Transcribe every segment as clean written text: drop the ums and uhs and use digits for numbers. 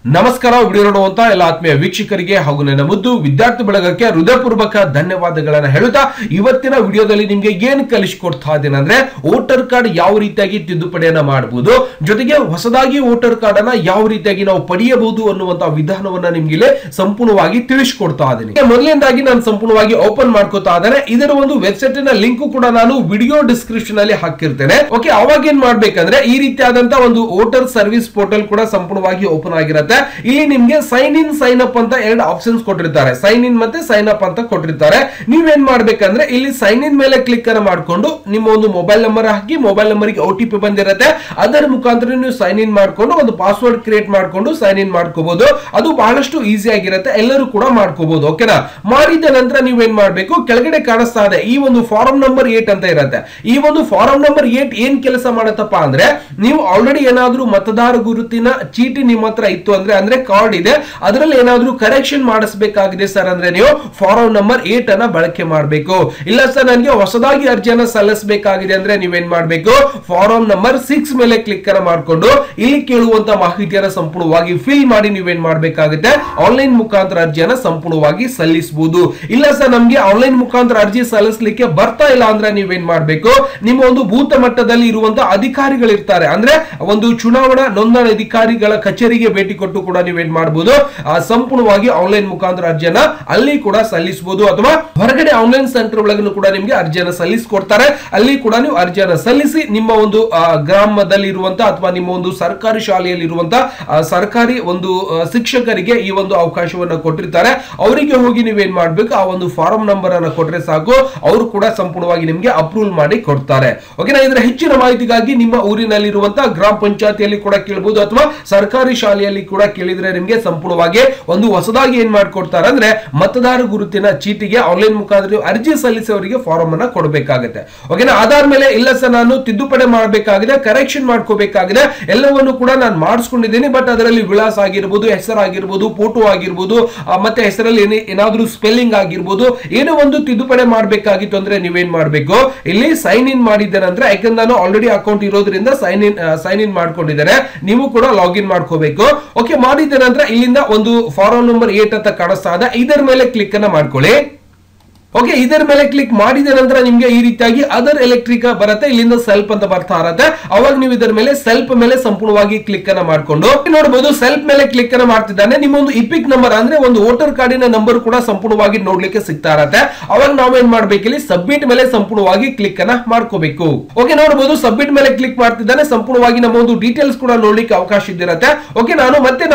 ನಮಸ್ಕಾರ. ವಿಡಿಯೋ ನೋಡುವಂತ ಎಲ್ಲ ಆತ್ಮೀಯ ವೀಕ್ಷಕರಿಗೆ ಹಾಗೂ ನನ್ನ ಮುದ್ದು ವಿದ್ಯಾರ್ಥಿ ಬಳಗಕ್ಕೆ ಹೃದಯಪೂರ್ವಕ ಧನ್ಯವಾದಗಳನ್ನ ಹೇಳುತ್ತಾ ಇವತ್ತಿನ ವಿಡಿಯೋದಲ್ಲಿ ನಿಮ್ಗೆ ಏನು ಕಲಿಸಿಕೊಡ್ತಾ ಇದ್ದೇನೆ ಅಂದ್ರೆ ವೋಟರ್ ಕಾರ್ಡ್ ಯಾವ ರೀತಿಯಾಗಿ ತಿದ್ದುಪಡಿಯನ್ನ ಮಾಡಬಹುದು, ಜೊತೆಗೆ ಹೊಸದಾಗಿ ವೋಟರ್ ಕಾರ್ಡ್ ಅನ್ನ ಯಾವ ರೀತಿಯಾಗಿ ನಾವು ಪಡೆಯಬಹುದು ಅನ್ನುವಂತ ವಿಧಾನವನ್ನ ನಿಮ್ಗೆ ಇಲ್ಲಿ ಸಂಪೂರ್ಣವಾಗಿ ತಿಳಿಸಿಕೊಡ್ತಾ ಇದ್ದೀನಿ. ಮೊದಲನೇದಾಗಿ ನಾನು ಸಂಪೂರ್ಣವಾಗಿ ಓಪನ್ ಮಾಡ್ಕೋತಾ ಇದ್ದೇನೆ. ಇದರ ಒಂದು ವೆಬ್ಸೈಟ್ ನ ಲಿಂಕ್ ಕೂಡ ನಾನು ವಿಡಿಯೋ ಡಿಸ್ಕ್ರಿಪ್ಷನ್ ಅಲ್ಲಿ ಹಾಕಿರ್ತೇನೆ. ಓಕೆ, ಅವಾಗ ಏನ್ ಮಾಡ್ಬೇಕಂದ್ರೆ ಈ ರೀತಿಯಾದಂತಹ ಒಂದು ವೋಟರ್ ಸರ್ವಿಸ್ ಪೋರ್ಟಲ್ ಕೂಡ ಸಂಪೂರ್ಣವಾಗಿ ಓಪನ್ ಆಗಿರುತ್ತೆ. ಇಲ್ಲಿ ನಿಮ್ಗೆ ಸೈನ್ ಇನ್ ಸೈನ್ ಅಪ್ ಅಂತ ಎರಡು ಆಪ್ಷನ್ಸ್ ಕೊಟ್ಟಿರ್ತಾರೆ. ಸೈನ್ ಇನ್ ಮತ್ತೆ ಸೈನ್ ಅಪ್ ಅಂತ ಕೊಟ್ಟಿರ್ತಾರೆ. ನೀವೇನ್ ಮಾಡ್ಬೇಕಂದ್ರೆ ಇಲ್ಲಿ ಸೈನ್ ಇನ್ ಮೇಲೆ ಕ್ಲಿಕ್ ಅನ್ನು ಮಾಡ್ಕೊಂಡು ನಿಮ್ಮ ಒಂದು ಮೊಬೈಲ್ ನಂಬರ್ ಹಾಕಿ, ಮೊಬೈಲ್ ನಂಬರ್ ಗೆ OTP ಬಂದಿರುತ್ತೆ. ಅದರ ಮುಖಾಂತರ ನೀವು ಸೈನ್ ಇನ್ ಮಾಡ್ಕೊಂಡು ಒಂದು ಪಾಸ್ವರ್ಡ್ ಕ್ರಿಯೇಟ್ ಮಾಡ್ಕೊಂಡು ಸೈನ್ ಇನ್ ಮಾಡ್ಕೋಬಹುದು. ಅದು ಬಹಳಷ್ಟು ಈಸಿ ಆಗಿರುತ್ತೆ, ಎಲ್ಲರೂ ಕೂಡ ಮಾಡ್ಕೋಬಹುದು. ಓಕೆನಾ? ಮಾಡಿದ ನಂತರ ನೀವೇನ್ ಮಾಡ್ಬೇಕು, ಕೆಳಗಡೆ ಕಾಣಿಸ್ತಾ ಇದೆ ಈ ಒಂದು ಫಾರಂ ನಂಬರ್ 8 ಅಂತ ಇರುತ್ತೆ. ಈ ಒಂದು ಫಾರಂ ನಂಬರ್ 8 ಏನ್ ಕೆಲಸ ಮಾಡತ್ತಪ್ಪ ಅಂದ್ರೆ, ನೀವು ಆಲ್ರೆಡಿ ಏನಾದ್ರೂ ಮತದಾರ ಗುರುತಿನ ಚೀಟಿ ನಿಮ್ಮ ಹತ್ರ ಇತ್ತು ಅಂದ್ರೆ ಕಾರ್ಡ್ ಇದೆ, ಅದರಲ್ಲಿ ಏನಾದ್ರೂ ಕರೆಕ್ಷನ್ ಮಾಡಿಸಬೇಕಾಗಿದೆ ಸರ್ ಅಂದ್ರೆ ನೀವು ಫಾರಂ ನಂಬರ್ 8 ಅನ್ನ ಬಳಕೆ ಮಾಡಬೇಕು. ಇಲ್ಲ ಸರ್ ನನಗೆ ಹೊಸದಾಗಿ ಅರ್ಜಿಯನ್ನ ಸಲ್ಲಿಸಬೇಕಾಗಿದೆ ಅಂದ್ರೆ ನೀವೇನ್ ಮಾಡಬೇಕು, ಫಾರಂ ನಂಬರ್ 6 ಮೇಲೆ ಕ್ಲಿಕ್ ಅನ್ನ ಮಾಡಿಕೊಂಡು ಇಲ್ಲಿ ಕೇಳುವಂತ ಮಾಹಿತಿಯನ್ನ ಸಂಪೂರ್ಣವಾಗಿ ಫಿಲ್ ಮಾಡಿ ನೀವೇನ್ ಮಾಡಬೇಕಾಗುತ್ತೆ, ಆನ್ಲೈನ್ ಮುಖಾಂತರ ಅರ್ಜಿಯನ್ನ ಸಂಪೂರ್ಣವಾಗಿ ಸಲ್ಲಿಸಬಹುದು. ಇಲ್ಲ ಸರ್ ನಮ್ಗೆ ಆನ್ಲೈನ್ ಮುಖಾಂತರ ಅರ್ಜಿ ಸಲ್ಲಿಸಲಿಕ್ಕೆ ಬರ್ತಾ ಇಲ್ಲ ಅಂದ್ರೆ ನೀವೇನ್ ಮಾಡಬೇಕು, ನಿಮ್ಮ ಒಂದು ಬೂತ್ ಮಟ್ಟದಲ್ಲಿ ಇರುವಂತಹ ಅಧಿಕಾರಿಗಳಿರ್ತಾರೆ, ಅಂದ್ರೆ ಒಂದು ಚುನಾವಣಾ ನೋಂದಣಿ ಅಧಿಕಾರಿಗಳ ಕಚೇರಿಗೆ ಭೇಟಿ ಕೊಟ್ಟು ಕೂಡ ನೀವೇನ್ ಮಾಡಬಹುದು, ಸಂಪೂರ್ಣವಾಗಿ ಆನ್ಲೈನ್ ಮುಖಾಂತರ ಅರ್ಜಿಯನ್ನ ಅಲ್ಲಿ ಕೂಡ ಸಲ್ಲಿಸಬಹುದು. ಅಥವಾ ಹೊರಗಡೆ ಆನ್ಲೈನ್ ಸೆಂಟರ್ ಒಳಗೂ ಕೂಡ ನಿಮ್ಗೆ ಅರ್ಜಿಯನ್ನ ಸಲ್ಲಿಸಿಕೊಡ್ತಾರೆ, ಅಲ್ಲಿ ಕೂಡ ನೀವು ಅರ್ಜಿಯನ್ನ ಸಲ್ಲಿಸಿ ನಿಮ್ಮ ಒಂದು ಗ್ರಾಮದಲ್ಲಿ ಇರುವಂತಹ ಅಥವಾ ನಿಮ್ಮ ಒಂದು ಸರ್ಕಾರಿ ಶಾಲೆಯಲ್ಲಿ ಇರುವಂತಹ ಸರ್ಕಾರಿ ಒಂದು ಶಿಕ್ಷಕರಿಗೆ ಈ ಒಂದು ಅವಕಾಶವನ್ನ ಕೊಟ್ಟಿರ್ತಾರೆ. ಅವರಿಗೆ ಹೋಗಿ ನೀವೇನ್ ಮಾಡ್ಬೇಕು, ಆ ಒಂದು ಫಾರಂ ನಂಬರ್ ಅನ್ನ ಕೊಟ್ರೆ ಸಾಕು, ಅವರು ಕೂಡ ಸಂಪೂರ್ಣವಾಗಿ ನಿಮ್ಗೆ ಅಪ್ರೂವಲ್ ಮಾಡಿ ಕೊಡ್ತಾರೆ. ಓಕೆನಾ? ಇದರ ಹೆಚ್ಚಿನ ಮಾಹಿತಿಗಾಗಿ ನಿಮ್ಮ ಊರಿನಲ್ಲಿರುವಂತಹ ಗ್ರಾಮ ಪಂಚಾಯತಿಯಲ್ಲಿ ಕೂಡ ಕೇಳಬಹುದು ಅಥವಾ ಸರ್ಕಾರಿ ಶಾಲೆಯಲ್ಲಿ ಕೂಡ ಕೇಳಿದ್ರೆ ನಿಮ್ಗೆ ಸಂಪೂರ್ಣವಾಗಿ ಒಂದು ಹೊಸದಾಗಿ ಏನ್ ಮಾಡ್ಕೊಡ್ತಾರೆ ಅಂದ್ರೆ ಮತದಾರ ಗುರುತಿನ ಚೀಟಿಗೆ ಆನ್ಲೈನ್ ಮುಖಾಂತರ ಅರ್ಜಿ ಸಲ್ಲಿಸೋರಿಗೆ ಫಾರಂ ಅನ್ನ ಕೊಡಬೇಕಾಗುತ್ತೆ. ಓಕೆನಾ? ಅದಾದ್ಮೇಲೆ ಇಲ್ಲ ಸರ್ ನಾನು ತಿದ್ದುಪಡಿ ಮಾಡಬೇಕಾಗಿದೆ, ಕರೆಕ್ಷನ್ ಮಾಡ್ಕೋಬೇಕಾಗಿದೆ, ಎಲ್ಲವನ್ನು ಕೂಡ ನಾನು ಮಾಡಿಸ್ಕೊಂಡಿದ್ದೀನಿ, ಬಟ್ ಅದರಲ್ಲಿ ವಿಳಾಸ ಆಗಿರ್ಬೋದು, ಹೆಸರಾಗಿರ್ಬೋದು, ಫೋಟೋ ಆಗಿರ್ಬೋದು, ಮತ್ತೆ ಹೆಸರಲ್ಲಿ ಏನಾದ್ರೂ ಸ್ಪೆಲ್ಲಿಂಗ್ ಆಗಿರ್ಬೋದು, ಏನೋ ಒಂದು ತಿದ್ದುಪಡಿ ಮಾಡಬೇಕಾಗಿತ್ತು ಅಂದ್ರೆ ನೀವೇನ್ ಮಾಡ್ಬೇಕು, ಇಲ್ಲಿ ಸೈನ್ ಇನ್ ಮಾಡಿದ್ದೇನೆ ಅಂದ್ರೆ, ಯಾಕಂದ್ರೆ ನಾನು ಆಲ್ರೆಡಿ ಅಕೌಂಟ್ ಇರೋದ್ರಿಂದ ಸೈನ್ ಇನ್ ಮಾಡ್ಕೊಂಡಿದ್ದೇನೆ, ನೀವು ಕೂಡ ಲಾಗಿನ್ ಮಾಡ್ಕೋಬೇಕು. ಓಕೆ, ಮಾಡಿದ ನಂತರ ಇಲ್ಲಿಂದ ಒಂದು ಫಾರಂ ನಂಬರ್ 8 ಅಂತ ಕಾಣಿಸ್ತಾ ಇದೆ, ಇದರ ಮೇಲೆ ಕ್ಲಿಕ್ ಅನ್ನ ಮಾಡ್ಕೊಳ್ಳಿ. ಓಕೆ, ಇದರ ಮೇಲೆ ಕ್ಲಿಕ್ ಮಾಡಿದ ನಂತರ ನಿಮ್ಗೆ ಈ ರೀತಿಯಾಗಿ ಅದರ್ ಎಲೆಕ್ಟ್ರಿಕ್ ಬರುತ್ತೆ, ಇಲ್ಲಿಂದ ಸೆಲ್ಫ್ ಅಂತ ಬರ್ತಾ ಇರುತ್ತೆ. ಅವಾಗ ನೀವು ಇದರ ಮೇಲೆ ಸೆಲ್ಫ್ ಮೇಲೆ ಸಂಪೂರ್ಣವಾಗಿ ಕ್ಲಿಕ್ ಅನ್ನ ಮಾಡ್ಕೊಂಡು ನೋಡಬಹುದು. ಸೆಲ್ಫ್ ಮೇಲೆ ಕ್ಲಿಕ್ ಅನ್ನ ಮಾಡ್ತಿದ್ದಾನೆ, ನಿಮ್ಮ ಒಂದು ಇಪಿಕ್ ನಂಬರ್ ಅಂದ್ರೆ ಒಂದು ವೋಟರ್ ಕಾರ್ಡಿನ ನಂಬರ್ ಕೂಡ ಸಂಪೂರ್ಣವಾಗಿ ನೋಡ್ಲಿಕ್ಕೆ ಸಿಗ್ತಾ ಇರುತ್ತೆ. ಅವಾಗ ನಾವೇನ್ ಮಾಡ್ಬೇಕು, ಇಲ್ಲಿ ಸಬ್ಮಿಟ್ ಮೇಲೆ ಸಂಪೂರ್ಣವಾಗಿ ಕ್ಲಿಕ್ ಅನ್ನ ಮಾಡ್ಕೋಬೇಕು. ಓಕೆ, ನೋಡಬಹುದು ಸಬ್ಮಿಟ್ ಮೇಲೆ ಕ್ಲಿಕ್ ಮಾಡ್ತಿದ್ದಾನೆ, ಸಂಪೂರ್ಣವಾಗಿ ನಮ್ಮ ಒಂದು ಡೀಟೇಲ್ಸ್ ಕೂಡ ನೋಡ್ಲಿಕ್ಕೆ ಅವಕಾಶ ಇದ್ದಿರುತ್ತೆ. ಓಕೆ, ನಾನು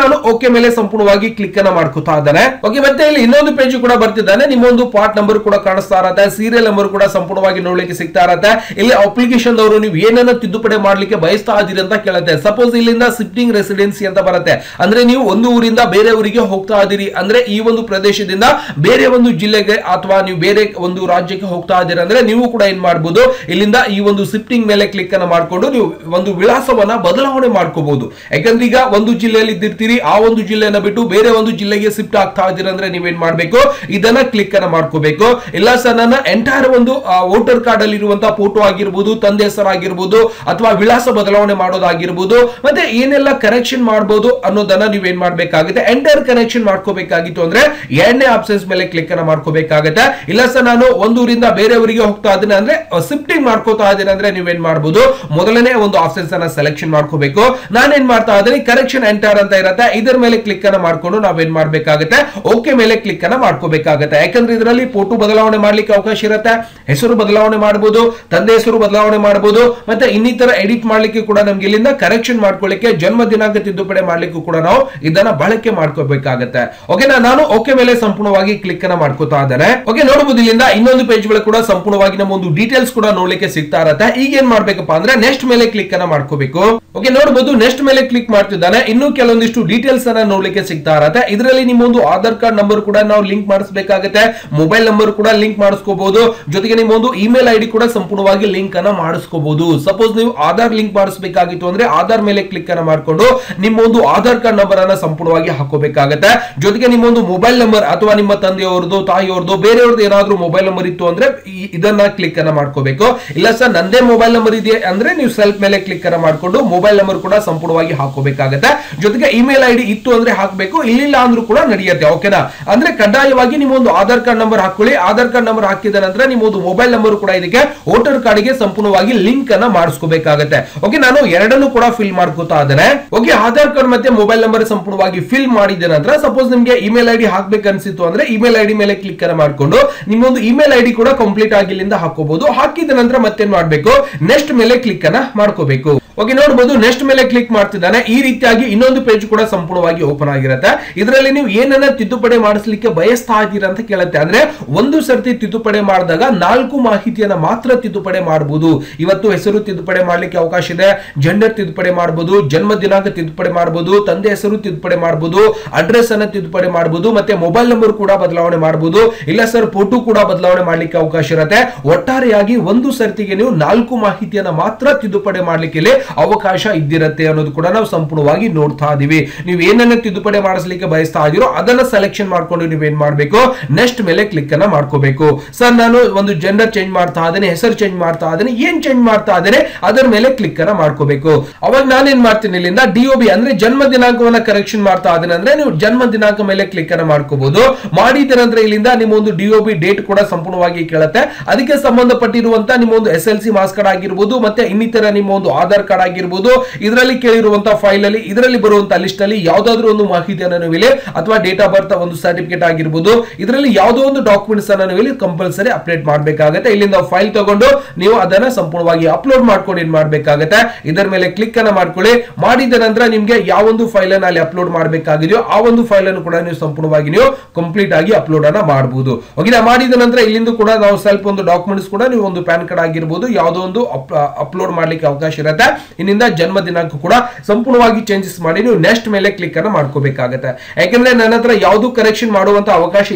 ಓಕೆ ಮೇಲೆ ಸಂಪೂರ್ಣವಾಗಿ ಕ್ಲಿಕ್ ಅನ್ನ ಮಾಡ್ಕೋತಾ ಇದ್ದಾನೆ. ಓಕೆ, ಮತ್ತೆ ಇಲ್ಲಿ ಇನ್ನೊಂದು ಪೇಜ್ ಕೂಡ ಬರ್ತಿದ್ದಾನೆ, ನಿಮ್ಮ ಒಂದು ಪಾರ್ಟ್ ನಂಬರ್ ಕೂಡ ಕಾಣಿಸ್ತಾ ಇರುತ್ತೆ, ಸೀರಿಯಲ್ ನಂಬರ್ ಕೂಡ ಸಂಪೂರ್ಣವಾಗಿ ನೋಡ್ಲಿಕ್ಕೆ ಸಿಗ್ತಾ ಇರುತ್ತೆ. ಇಲ್ಲಿ ಅಪ್ಲಿಕೇಶನ್ ಅವರು ನೀವು ಏನನ್ನ ತಿದ್ದುಪಡಿ ಮಾಡ್ಲಿಕ್ಕೆ ಬಯಸ್ತಾ ಇದೀರಿ ಅಂತ ಕೇಳುತ್ತೆ. ಸಪೋಸ್ ಇಲ್ಲಿಂದ ಶಿಫ್ಟಿಂಗ್ ರೆಸಿಡೆನ್ಸಿ ಅಂತ ಬರುತ್ತೆ, ಅಂದ್ರೆ ನೀವು ಒಂದು ಊರಿಂದ ಬೇರೆ ಊರಿಗೆ ಹೋಗ್ತಾ ಇದೀರಿ ಅಂದ್ರೆ ಈ ಒಂದು ಪ್ರದೇಶದಿಂದ ಬೇರೆ ಒಂದು ಜಿಲ್ಲೆಗೆ ಅಥವಾ ನೀವು ಬೇರೆ ಒಂದು ರಾಜ್ಯಕ್ಕೆ ಹೋಗ್ತಾ ಇದೀರಿ ಅಂದ್ರೆ ನೀವು ಕೂಡ ಏನ್ ಮಾಡಬಹುದು, ಇಲ್ಲಿಂದ ಈ ಒಂದು ಶಿಫ್ಟಿಂಗ್ ಮೇಲೆ ಕ್ಲಿಕ್ ಅನ್ನ ಮಾಡ್ಕೊಂಡು ನೀವು ಒಂದು ವಿಳಾಸವನ್ನ ಬದಲಾವಣೆ ಮಾಡ್ಕೋಬಹುದು. ಯಾಕಂದ್ರೆ ಈಗ ಒಂದು ಜಿಲ್ಲೆಯಲ್ಲಿ ಇದ್ದಿರ್ತೀರಿ, ಆ ಒಂದು ಜಿಲ್ಲೆಯನ್ನ ಬಿಟ್ಟು ಬೇರೆ ಒಂದು ಜಿಲ್ಲೆಗೆ ಶಿಫ್ಟ್ ಆಗ್ತಾ ಇದೀರಿ ಅಂದ್ರೆ ನೀವೇನ್ ಮಾಡ್ಬೇಕು, ಇದನ್ನ ಕ್ಲಿಕ್ ಅನ್ನ ಮಾಡ್ಕೋಬೇಕು. ಇಲ್ಲ ಸರ್ ನನ್ನ ಎಂಟೈರ್ ಒಂದು ವೋಟರ್ ಕಾರ್ಡ್ ಅಲ್ಲಿ ಇರುವಂತಹ ಫೋಟೋ ಆಗಿರ್ಬೋದು, ತಂದೆ ಹೆಸರಾಗಿರ್ಬೋದು, ಅಥವಾ ವಿಳಾಸ ಬದಲಾವಣೆ ಮಾಡೋದಾಗಿರ್ಬೋದು, ಮತ್ತೆ ಏನೆಲ್ಲ ಕರೆಕ್ಷನ್ ಮಾಡಬಹುದು ಅನ್ನೋದನ್ನ ನೀವೇನ್ ಮಾಡ್ಬೇಕಾಗುತ್ತೆ, ಎಂಟೈರ್ ಕನೆಕ್ಷನ್ ಮಾಡ್ಕೋಬೇಕಾಗಿತ್ತು ಅಂದ್ರೆ ಎರಡನೇ ಆಪ್ಷನ್ಸ್ ಮೇಲೆ ಕ್ಲಿಕ್ ಅನ್ನ ಮಾಡ್ಕೋಬೇಕಾಗುತ್ತೆ. ಇಲ್ಲ ಸರ್ ನಾನು ಒಂದು ಊರಿಂದ ಬೇರೆ ಊರಿಗೆ ಹೋಗ್ತಾ ಇದ್ದೇನೆ ಅಂದ್ರೆ ಶಿಫ್ಟಿಂಗ್ ಮಾಡ್ಕೋತಾ ಇದ್ದೇನೆ ಅಂದ್ರೆ ನೀವೇನ್ ಮಾಡಬಹುದು, ಮೊದಲನೇ ಒಂದು ಆಪ್ಷನ್ಸ್ ಅನ್ನ ಸೆಲೆಕ್ಷನ್ ಮಾಡ್ಕೋಬೇಕು. ನಾನೇನ್ ಮಾಡ್ತಾ ಇದ್ದೀನಿ, ಕರೆಕ್ಷನ್ ಎಂಟರ್ ಅಂತ ಇರುತ್ತೆ, ಇದರ ಮೇಲೆ ಕ್ಲಿಕ್ ಅನ್ನ ಮಾಡ್ಕೊಂಡು ನಾವೇನ್ ಮಾಡ್ಬೇಕಾಗುತ್ತೆ, ಓಕೆ ಮೇಲೆ ಕ್ಲಿಕ್ ಅನ್ನ ಮಾಡ್ಕೋಬೇಕಾಗುತ್ತೆ. ಯಾಕಂದ್ರೆ ಇದರಲ್ಲಿ ಫೋಟೋ ಬದಲಾವಣೆ ಮಾಡ್ಲಿಕ್ಕೆ ಅವಕಾಶ ಇರುತ್ತೆ, ಹೆಸರು ಬದಲಾವಣೆ ಮಾಡಬಹುದು, ತಂದೆ ಹೆಸರು ಬದಲಾವಣೆ ಮಾಡಬಹುದು, ಮತ್ತೆ ಇನ್ನಿತರ ಎಡಿಟ್ ಮಾಡ್ಲಿಕ್ಕೆ ಕೂಡ ನಮ್ಗೆ ಇಲ್ಲಿಂದ ಕರೆಕ್ಷನ್ ಮಾಡ್ಕೊಳ್ಳಿಕ್ಕೆ, ಜನ್ಮ ದಿನಾಂಕ ತಿದ್ದುಪಡಿ ಮಾಡ್ಲಿಕ್ಕೂ ಕೂಡ ನಾವು ಇದನ್ನ ಬಳಕೆ ಮಾಡ್ಕೋಬೇಕಾಗುತ್ತೆ. ಓಕೆನಾ? ನಾನು ಓಕೆ ಮೇಲೆ ಸಂಪೂರ್ಣವಾಗಿ ಕ್ಲಿಕ್ ಅನ್ನ ಮಾಡ್ಕೋತಾ ಇದ್ದೇನೆ. ಓಕೆ, ನೋಡಬಹುದು ಇಲ್ಲಿಂದ ಇನ್ನೊಂದು ಪೇಜ್ ಗಳು ಕೂಡ ಸಂಪೂರ್ಣವಾಗಿ ನಮ್ಮ ಒಂದು ಡೀಟೇಲ್ಸ್ ಕೂಡ ನೋಡ್ಲಿಕ್ಕೆ ಸಿಗ್ತಾ ಇರುತ್ತೆ. ಈಗ ಏನ್ ಮಾಡ್ಬೇಕಪ್ಪ ಅಂದ್ರೆ ನೆಕ್ಸ್ಟ್ ಮೇಲೆ ಕ್ಲಿಕ್ ಅನ್ನ ಮಾಡ್ಕೋಬೇಕು. ಓಕೆ, ನೋಡಬಹುದು ನೆಕ್ಸ್ಟ್ ಮೇಲೆ ಕ್ಲಿಕ್ ಮಾಡ್ತಿದ್ದಾನೆ, ಇನ್ನು ಕೆಲವೊಂದಿಷ್ಟು ಡೀಟೇಲ್ಸ್ ಅನ್ನ ನೋಡ್ಲಿಕ್ಕೆ ಸಿಗ್ತಾ ಇರುತ್ತೆ. ಇದರಲ್ಲಿ ನಿಮ್ಮ ಒಂದು ಆಧಾರ್ ಕಾರ್ಡ್ ನಂಬರ್ ಕೂಡ ನಾವು ಲಿಂಕ್ ಮಾಡಿಸಬೇಕಾಗುತ್ತೆ, ಮೊಬೈಲ್ ನಂಬರ್ ಕೂಡ ಲಿಂಕ್ ಮಾಡಿಸ್ಕೋಬಹುದು. ಜೊತೆಗೆ ನಿಮ್ಮ ಒಂದು ಇಮೇಲ್ ಐಡಿ ಕೂಡ ಸಂಪೂರ್ಣವಾಗಿ ಲಿಂಕ್ ಅನ್ನ ಮಾಡಿಸ್ಕೋಬಹುದು. ಸಪೋಸ್ ನೀವು ಆಧಾರ್ ಲಿಂಕ್ ಮಾಡಿಸಬೇಕಾಗಿತ್ತು ಅಂದ್ರೆ ಆಧಾರ್ ಮೇಲೆ ಕ್ಲಿಕ್ ಅನ್ನ ಮಾಡಿಕೊಂಡು ನಿಮ್ಮ ಒಂದು ಆಧಾರ್ ಕಾರ್ಡ್ ನಂಬರ್ ಅನ್ನ ಸಂಪೂರ್ಣವಾಗಿ ಹಾಕೋಬೇಕಾಗುತ್ತೆ. ಜೊತೆಗೆ ನಿಮ್ಮ ಒಂದು ಮೊಬೈಲ್ ನಂಬರ್ ಅಥವಾ ನಿಮ್ಮ ತಂದೆಯವರದು, ತಾಯಿಯವರದು, ಬೇರೆಯವ್ರದ್ದು ಏನಾದ್ರೂ ಮೊಬೈಲ್ ನಂಬರ್ ಇತ್ತು ಅಂದ್ರೆ ಇದನ್ನ ಕ್ಲಿಕ್ ಅನ್ನ ಮಾಡ್ಕೋಬೇಕು. ಇಲ್ಲ ಸರ್ ನಂದೇ ಮೊಬೈಲ್ ನಂಬರ್ ಇದೆ ಅಂದ್ರೆ ನೀವು ಸೆಲ್ಫ್ ಮೇಲೆ ಕ್ಲಿಕ್ ಅನ್ನ ಮಾಡಿಕೊಂಡು ಮೊಬೈಲ್ ನಂಬರ್ ಕೂಡ ಸಂಪೂರ್ಣವಾಗಿ ಹಾಕೋಬೇಕಾಗುತ್ತೆ. ಜೊತೆಗೆ ಇಮೇಲ್ ಐಡಿ ಇತ್ತು ಅಂದ್ರೆ ಹಾಕಬೇಕು, ಇಲ್ಲ ಅಂದ್ರೂ ಕೂಡ ನಡೆಯುತ್ತೆ. ಓಕೆನಾ? ಅಂದ್ರೆ ಕಡ್ಡಾಯವಾಗಿ ನಿಮ್ಮ ಒಂದು ಆಧಾರ್ ಕಾರ್ಡ್ ನಂಬರ್ ಹಾಕೊಳ್ಳಿ. ಆಧಾರ್ ಕಾರ್ಡ್ ನಂಬರ್ ಹಾಕಿದ ನಂತರ ನಿಮ್ಮ ಒಂದು ಮೊಬೈಲ್ ನಂಬರ್ ಕೂಡ ಇದಕ್ಕೆ ವೋಟರ್ ಕಾರ್ಡ್ ಗೆ ಸಂಪೂರ್ಣವಾಗಿ ಲಿಂಕ್ ಅನ್ನ ಮಾಡಿಸ್ಕೋಬೇಕಾಗುತ್ತೆ. ಓಕೆ, ನಾನು ಎರಡನ್ನು ಕೂಡ ಫಿಲ್ ಮಾಡ್ಕೋತಾ ಇದ್ದೇನೆ. ಓಕೆ, ಆಧಾರ್ ಕಾರ್ಡ್ ಮತ್ತೆ ಮೊಬೈಲ್ ನಂಬರ್ ಸಂಪೂರ್ಣವಾಗಿ ಫಿಲ್ ಮಾಡಿದ ನಂತರ ಸಪೋಸ್ ನಿಮಗೆ ಇಮೇಲ್ ಐಡಿ ಹಾಕ್ಬೇಕು ಅನ್ಸಿತ್ತು ಅಂದ್ರೆ ಇಮೇಲ್ ಐಡಿ ಮೇಲೆ ಕ್ಲಿಕ್ ಅನ್ನ ಮಾಡ್ಕೊಂಡು ನಿಮ್ಮೊಂದು ಇಮೇಲ್ ಐಡಿ ಕೂಡ ಕಂಪ್ಲೀಟ್ ಆಗಿ ಇಲ್ಲಿಂದ ಹಾಕೋಬಹುದು. ಹಾಕಿದ ನಂತರ ಮತ್ತೇನ್ ಮಾಡ್ಬೇಕು, ನೆಕ್ಸ್ಟ್ ಮೇಲೆ ಕ್ಲಿಕ್ ಅನ್ನ ಮಾಡ್ಕೋಬೇಕು. ಓಕೆ, ನೋಡಬಹುದು ನೆಕ್ಸ್ಟ್ ಮೇಲೆ ಕ್ಲಿಕ್ ಮಾಡ್ತಿದ್ದಾನೆ. ಈ ರೀತಿಯಾಗಿ ಇನ್ನೊಂದು ಪೇಜ್ ಕೂಡ ಸಂಪೂರ್ಣವಾಗಿ ಓಪನ್ ಆಗಿರುತ್ತೆ. ಇದರಲ್ಲಿ ನೀವು ಏನನ್ನ ತಿದ್ದುಪಡಿ ಮಾಡಿಸಲಿಕ್ಕೆ ಬಯಸ್ತಾ ಇದ್ದೀರಾ ಅಂತ ಕೇಳುತ್ತೆ. ಅಂದ್ರೆ ಒಂದು ಸರ್ತಿ ತಿದ್ದುಪಡಿ ಮಾಡಿದಾಗ 4 ಮಾಹಿತಿಯನ್ನ ಮಾತ್ರ ತಿದ್ದುಪಡಿ ಮಾಡಬಹುದು. ಇವತ್ತು ಹೆಸರು ತಿದ್ದುಪಡಿ ಮಾಡ್ಲಿಕ್ಕೆ ಅವಕಾಶ ಇದೆ, ಜೆಂಡರ್ ತಿದ್ದುಪಡಿ ಮಾಡಬಹುದು, ಜನ್ಮ ದಿನಾಂಕ ತಿದ್ದುಪಡಿ ಮಾಡಬಹುದು, ತಂದೆ ಹೆಸರು ತಿದ್ದುಪಡಿ ಮಾಡಬಹುದು, ಅಡ್ರೆಸ್ ಅನ್ನ ತಿದ್ದುಪಡಿ ಮಾಡಬಹುದು, ಮತ್ತೆ ಮೊಬೈಲ್ ನಂಬರ್ ಕೂಡ ಬದಲಾವಣೆ ಮಾಡಬಹುದು. ಇಲ್ಲ ಸರ್ ಫೋಟೋ ಕೂಡ ಬದಲಾವಣೆ ಮಾಡ್ಲಿಕ್ಕೆ ಅವಕಾಶ ಇರುತ್ತೆ. ಒಟ್ಟಾರೆಯಾಗಿ ಒಂದು ಸರ್ತಿಗೆ ನೀವು 4 ಮಾಹಿತಿಯನ್ನ ಮಾತ್ರ ತಿದ್ದುಪಡಿ ಮಾಡ್ಲಿಕ್ಕೆ ಅವಕಾಶ ಇದ್ದಿರತ್ತೆ ಅನ್ನೋದು ಕೂಡ ನಾವು ಸಂಪೂರ್ಣವಾಗಿ ನೋಡ್ತಾ ಇದೀವಿ. ನೀವು ಏನನ್ನ ತಿದ್ದುಪಡಿ ಮಾಡಿಸಲಿಕ್ಕೆ ಬಯಸ್ತಾ ಇದೀರೋ ಅದನ್ನ ಸೆಲೆಕ್ಷನ್ ಮಾಡ್ಕೊಂಡು ನೀವೇನ್ ಮಾಡ್ಬೇಕು, ನೆಕ್ಸ್ಟ್ ಮೇಲೆ ಕ್ಲಿಕ್ ಅನ್ನ ಮಾಡ್ಕೋಬೇಕು. ಸರ್ ನಾನು ಒಂದು ಜೆಂಡರ್ ಚೇಂಜ್ ಮಾಡ್ತಾ ಇದ್ದೇನೆ, ಹೆಸರು ಚೇಂಜ್ ಮಾಡ್ತಾ ಇದ್ದೇನೆ, ಏನ್ ಚೇಂಜ್ ಮಾಡ್ತಾ ಇದ್ದೇನೆ ಅದರ ಮೇಲೆ ಕ್ಲಿಕ್ ಅನ್ನ ಮಾಡ್ಕೋಬೇಕು. ಅವಾಗ ನಾನೇನ್ ಮಾಡ್ತೀನಿ, ಇಲ್ಲಿಂದ ಡಿಒಬಿ ಅಂದ್ರೆ ಜನ್ಮ ದಿನಾಂಕವನ್ನ ಕರೆಕ್ಷನ್ ಮಾಡ್ತಾ ಇದ್ದೇನೆ ಅಂದ್ರೆ ನೀವು ಜನ್ಮ ದಿನಾಂಕ ಮೇಲೆ ಕ್ಲಿಕ್ ಅನ್ನ ಮಾಡ್ಕೋಬಹುದು. ಮಾಡಿದ ನಂತರ ಇಲ್ಲಿಂದ ನಿಮ್ಮ ಒಂದು ಡಿಒಬಿ ಡೇಟ್ ಕೂಡ ಸಂಪೂರ್ಣವಾಗಿ ಕೇಳುತ್ತೆ. ಅದಕ್ಕೆ ಸಂಬಂಧಪಟ್ಟಿರುವಂತ ನಿಮ್ಮ ಒಂದು SLC ಮಾರ್ಕ್ಸ್ ಕಾರ್ಡ್ ಆಗಿರಬಹುದು, ಮತ್ತೆ ಇನ್ನಿತರ ನಿಮ್ಮ ಒಂದು ಆಧಾರ್ ಕಾರ್ಡ್ ಆಗಿರಬಹುದು, ಇದರಲ್ಲಿ ಕೇಳಿರುವಂತಹ ಫೈಲ್ ಅಲ್ಲಿ ಇದರಲ್ಲಿ ಬರುವಂತಹ ಲಿಸ್ಟ್ ಅಲ್ಲಿ ಯಾವ್ದಾದ್ರು ಒಂದು ಮಾಹಿತಿಯನ್ನು ನೀವು ಇಲ್ಲಿ ಅಥವಾ ಡೇಟ್ ಆಫ್ ಬರ್ತ್ ಒಂದು ಸರ್ಟಿಫಿಕೇಟ್ ಆಗಿರಬಹುದು, ಇದರಲ್ಲಿ ಯಾವುದೋ ಒಂದು ಡಾಕ್ಯುಮೆಂಟ್ಸ್ ಅನ್ನು ನೀವು ಇಲ್ಲಿ ಕಂಪಲ್ಸರಿ ಅಪ್ಡೇಟ್ ಮಾಡಬೇಕಾಗುತ್ತೆ. ಇಲ್ಲಿಂದ ಫೈಲ್ ತಗೊಂಡು ನೀವು ಅದನ್ನ ಸಂಪೂರ್ಣವಾಗಿ ಅಪ್ಲೋಡ್ ಮಾಡ್ಕೊಂಡು ಏನ್ ಮಾಡಬೇಕಾಗುತ್ತೆ, ಇದರ ಮೇಲೆ ಕ್ಲಿಕ್ ಅನ್ನ ಮಾಡ್ಕೊಳ್ಳಿ. ಮಾಡಿದ ನಂತರ ನಿಮ್ಗೆ ಯಾವ ಒಂದು ಫೈಲ್ ಅನ್ನು ಅಲ್ಲಿ ಅಪ್ಲೋಡ್ ಮಾಡಬೇಕಾಗಿದೆಯೋ ಆ ಒಂದು ಫೈಲ್ ಅನ್ನು ಕೂಡ ನೀವು ಸಂಪೂರ್ಣವಾಗಿ ನೀವು ಕಂಪ್ಲೀಟ್ ಆಗಿ ಅಪ್ಲೋಡ್ ಅನ್ನ ಮಾಡಬಹುದು. ಓಕೆನಾ? ಮಾಡಿದ ನಂತರ ಇಲ್ಲಿಂದ ಕೂಡ ನಾವು ಸ್ವಲ್ಪ ಒಂದು ಡಾಕ್ಯುಮೆಂಟ್ಸ್ ಕೂಡ ನೀವು ಒಂದು ಪ್ಯಾನ್ ಕಾರ್ಡ್ ಆಗಿರಬಹುದು ಯಾವುದೋ ಒಂದು ಅಪ್ಲೋಡ್ ಮಾಡ್ಲಿಕ್ಕೆ ಅವಕಾಶ ಇರುತ್ತೆ. ಇನ್ನಿಂದ ಜನ್ಮ ದಿನಾಂಕ ಕೂಡ ಸಂಪೂರ್ಣವಾಗಿ ಚೇಂಜಸ್ ಮಾಡಿ ನೀವು ನೆಕ್ಸ್ಟ್ ಮೇಲೆ ಕ್ಲಿಕ್ ಅನ್ನ ಮಾಡ್ಕೋಬೇಕಾಗುತ್ತೆ. ಯಾಕಂದ್ರೆ ನನ್ನ ಹತ್ರ ಯಾವುದು ಕರೆಕ್ಷನ್ ಮಾಡುವಂತ ಅವಕಾಶ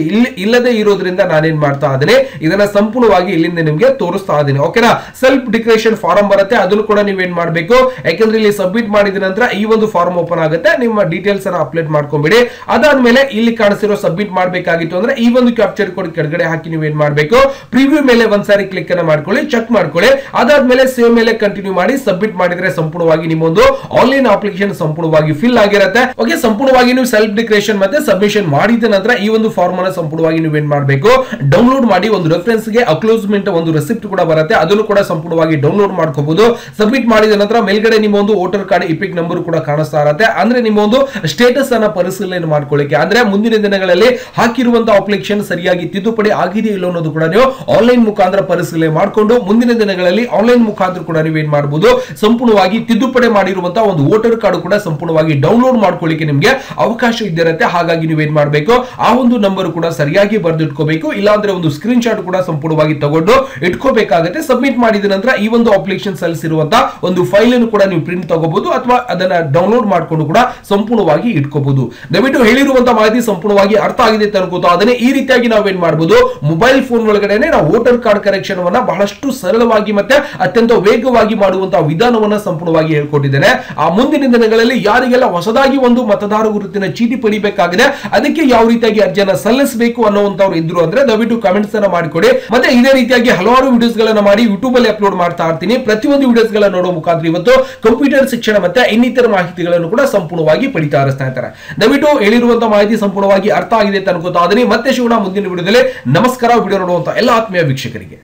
ಇಲ್ಲದೆ ಇರೋದ್ರಿಂದ ನಾನೇನ್ ಮಾಡ್ತಾ ಇದ್ದೇನೆ, ಇದನ್ನ ಸಂಪೂರ್ಣವಾಗಿ ಇಲ್ಲಿಂದ ನಿಮ್ಗೆ ತೋರಿಸ್ತಾ ಇದ್ದೀನಿ. ಓಕೆನಾ? ಸೆಲ್ಫ್ ಡಿಕ್ಲರೇಷನ್ ಫಾರಂ ಬರುತ್ತೆ, ಅದನ್ನು ಕೂಡ ನೀವೇನ್ ಮಾಡ್ಬೇಕು, ಯಾಕಂದ್ರೆ ಇಲ್ಲಿ ಸಬ್ಮಿಟ್ ಮಾಡಿದ ನಂತರ ಈ ಒಂದು ಫಾರ್ಮ್ ಓಪನ್ ಆಗುತ್ತೆ. ನಿಮ್ಮ ಡೀಟೇಲ್ಸ್ ಅನ್ನ ಅಪ್ಲೋಡ್ ಮಾಡ್ಕೊಂಡ್ಬಿಡಿ. ಅದಾದ್ಮೇಲೆ ಇಲ್ಲಿ ಕಾಣಿಸಿರೋ ಸಬ್ಮಿಟ್ ಮಾಡಬೇಕಾಗಿತ್ತು ಅಂದ್ರೆ ಈ ಒಂದು ಕ್ಯಾಪ್ಚರ್ ಕೋಡ್ ಕೆಳಗಡೆ ಹಾಕಿ ನೀವೇನ್ ಮಾಡ್ಬೇಕು, ಪ್ರಿವ್ಯೂ ಮೇಲೆ ಒಂದ್ಸಾರಿ ಕ್ಲಿಕ್ ಅನ್ನ ಮಾಡ್ಕೊಳ್ಳಿ, ಚೆಕ್ ಮಾಡ್ಕೊಳ್ಳಿ. ಅದಾದ್ಮೇಲೆ ಸೇವ್ ಮೇಲೆ ಕಂಟಿನ್ಯೂ ಮಾಡಿ ಸಬ್ಮಿಟ್ ಮಾಡಿದ್ರೆ ಸಂಪೂರ್ಣವಾಗಿ ನಿಮ್ಮೊಂದು ಆನ್ಲೈನ್ ಅಪ್ಲಿಕೇಶನ್ ಸಂಪೂರ್ಣವಾಗಿ ಫಿಲ್ ಆಗಿರುತ್ತೆ. ಓಕೆ, ಸಂಪೂರ್ಣವಾಗಿ ನೀವು ಸೆಲ್ಫ್ ಡಿಕ್ಲರೇಷನ್ ಮತ್ತೆ ಸಬ್ಮಿಷನ್ ಮಾಡಿದ ನಂತರ ಈ ಒಂದು ಫಾರ್ಮ್ ಅನ್ನು ಸಂಪೂರ್ಣವಾಗಿ ನೀವೇನ್ ಮಾಡಬೇಕು, ಡೌನ್ಲೋಡ್ ಮಾಡಿ ಒಂದು ರೆಫರೆನ್ಸ್ ಗೆ ಅಕ್ಲೋಸ್ಮೆಂಟ್ ಒಂದು ರೆಸಿಪ್ಟ್ ಕೂಡ ಬರುತ್ತೆ, ಅದನ್ನು ಕೂಡ ಸಂಪೂರ್ಣವಾಗಿ ಡೌನ್ಲೋಡ್ ಮಾಡ್ಕೋಬಹುದು. ಸಬ್ಮಿಟ್ ಮಾಡಿದ ನಂತರ ಮೇಲ್ಗಡೆ ನಿಮ್ಮ ಒಂದು ವೋಟರ್ ಕಾರ್ಡ್ ಇಪಿಕ್ ನಂಬರ್ ಕೂಡ ಕಾಣಿಸ್ತಾ ಇರುತ್ತೆ. ಅಂದ್ರೆ ನಿಮ್ಮ ಒಂದು ಸ್ಟೇಟಸ್ ಅನ್ನ ಪರಿಶೀಲನೆ ಮಾಡ್ಕೊಳ್ಳಿಕ್ಕೆ, ಅಂದ್ರೆ ಮುಂದಿನ ದಿನಗಳಲ್ಲಿ ಹಾಕಿರುವಂತಹ ಅಪ್ಲಿಕೇಶನ್ ಸರಿಯಾಗಿ ತಿದ್ದುಪಡಿ ಆಗಿದೆ ಇಲ್ಲ ಅನ್ನೋದು ಕೂಡ ನೀವು ಆನ್ಲೈನ್ ಮುಖಾಂತರ ಪರಿಶೀಲನೆ ಮಾಡಿಕೊಂಡು ಮುಂದಿನ ದಿನಗಳಲ್ಲಿ ಆನ್ಲೈನ್ ಮುಖಾಂತರ ಕೂಡ ನೀವೇನ್ ಮಾಡಬಹುದು, ಸಂಪೂರ್ಣವಾಗಿ ತಿದ್ದುಪಡಿ ಮಾಡಿರುವಂತಹ ಒಂದು ವೋಟರ್ ಕಾರ್ಡ್ ಕೂಡ ಸಂಪೂರ್ಣವಾಗಿ ಡೌನ್ಲೋಡ್ ಮಾಡ್ಕೊಳ್ಳಿಕ್ಕೆ ನಿಮಗೆ ಅವಕಾಶ ಇದ್ದಿರುತ್ತೆ. ಹಾಗಾಗಿ ನೀವೇನ್ ಮಾಡಬೇಕು, ಆ ಒಂದು ನಂಬರ್ ಕೂಡ ಸರಿಯಾಗಿ ಬರೆದಿಟ್ಕೋಬೇಕು. ಇಲ್ಲಾಂದ್ರೆ ಒಂದು ಸ್ಕ್ರೀನ್ ಶಾಟ್ ಕೂಡ ಸಂಪೂರ್ಣವಾಗಿ ತಗೊಂಡು ಇಟ್ಕೋಬೇಕಾಗುತ್ತೆ. ಸಬ್ಮಿಟ್ ಮಾಡಿದ ನಂತರ ಈ ಒಂದು ಅಪ್ಲಿಕೇಶನ್ ಸಲ್ಲಿಸಿರುವಂತಹ ಒಂದು ಫೈಲ್ ಅನ್ನು ಕೂಡ ನೀವು ಪ್ರಿಂಟ್ ತಗೋಬಹುದು ಅಥವಾ ಅದನ್ನ ಡೌನ್ಲೋಡ್ ಮಾಡ್ಕೊಂಡು ಕೂಡ ಸಂಪೂರ್ಣವಾಗಿ ಇಟ್ಕೋಬಹುದು. ದಯವಿಟ್ಟು ಹೇಳಿರುವಂತಹ ಮಾಹಿತಿ ಸಂಪೂರ್ಣವಾಗಿ ಅರ್ಥ ಆಗಿದೆ ಅಂತ ಅನ್ಕೋತಾ ಇದ್ದೇನೆ. ಈ ರೀತಿಯಾಗಿ ನಾವೇನ್ ಮಾಡಬಹುದು, ಮೊಬೈಲ್ ಫೋನ್ ಒಳಗಡೆನೆ ನಾವು ವೋಟರ್ ಕಾರ್ಡ್ ಕರೆಕ್ಷನ್ ವನ್ನ ಬಹಳಷ್ಟು ಸರಳವಾಗಿ ಮತ್ತೆ ಅತ್ಯಂತ ವೇಗವಾಗಿ ಮಾಡುವಂತಹ ವಿಧಾನವನ್ನ ಸಂಪೂರ್ಣವಾಗಿ ಹೇಳ್ಕೊಟ್ಟಿದ್ದೇನೆ. ಆ ಮುಂದಿನ ದಿನಗಳಲ್ಲಿ ಯಾರಿಗೆಲ್ಲ ಹೊಸದಾಗಿ ಒಂದು ಮತದಾರ ಗುರುತಿನ ಚೀಟಿ ಪಡಿಬೇಕಾಗಿದೆ, ಅದಕ್ಕೆ ಯಾವ ರೀತಿಯಾಗಿ ಅರ್ಜಿಯನ್ನ ಸಲ್ಲಿಸಬೇಕು ಅನ್ನುವಂತವ್ರು ಇದ್ರು ಅಂದ್ರೆ ದಯವಿಟ್ಟು ಕಮೆಂಟ್ಸ್ ಅನ್ನ ಮಾಡಿಕೊಡಿ. ಮತ್ತೆ ಇದೇ ರೀತಿಯಾಗಿ ಹಲವಾರು ವಿಡಿಯೋಸ್ ಗಳನ್ನ ಮಾಡಿ ಯೂಟ್ಯೂಬ್ ಅಲ್ಲಿ ಅಪ್ಲೋಡ್ ಮಾಡ್ತಾ ಇರ್ತೀನಿ. ಪ್ರತಿಯೊಂದು ವಿಡಿಯೋಸ್ ಗಳನ್ನ ನೋಡೋ ಮುಖಾಂತರ ಇವತ್ತು ಕಂಪ್ಯೂಟರ್ ಶಿಕ್ಷಣ ಮತ್ತೆ ಇನ್ನಿತರ ಮಾಹಿತಿಗಳನ್ನು ಕೂಡ ಸಂಪೂರ್ಣವಾಗಿ ಪಡಿತಾ ಇರ್ತಾರೆ. ದಯವಿಟ್ಟು ಹೇಳಿರುವಂತಹ ಮಾಹಿತಿ ಸಂಪೂರ್ಣವಾಗಿ ಅರ್ಥ ಆಗಿದೆ ಅಂತ ಅನ್ಕೋತಾ ಇದ್ದೀನಿ. ಮತ್ತೆ ಶಿವಣ್ಣ ಮುಂದಿನ ವಿಡಿಯೋದಲ್ಲಿ. ನಮಸ್ಕಾರ. ವಿಡಿಯೋ ನೋಡುವಂತ ಎಲ್ಲ ಆತ್ಮೀಯ ವೀಕ್ಷಕರಿಗೆ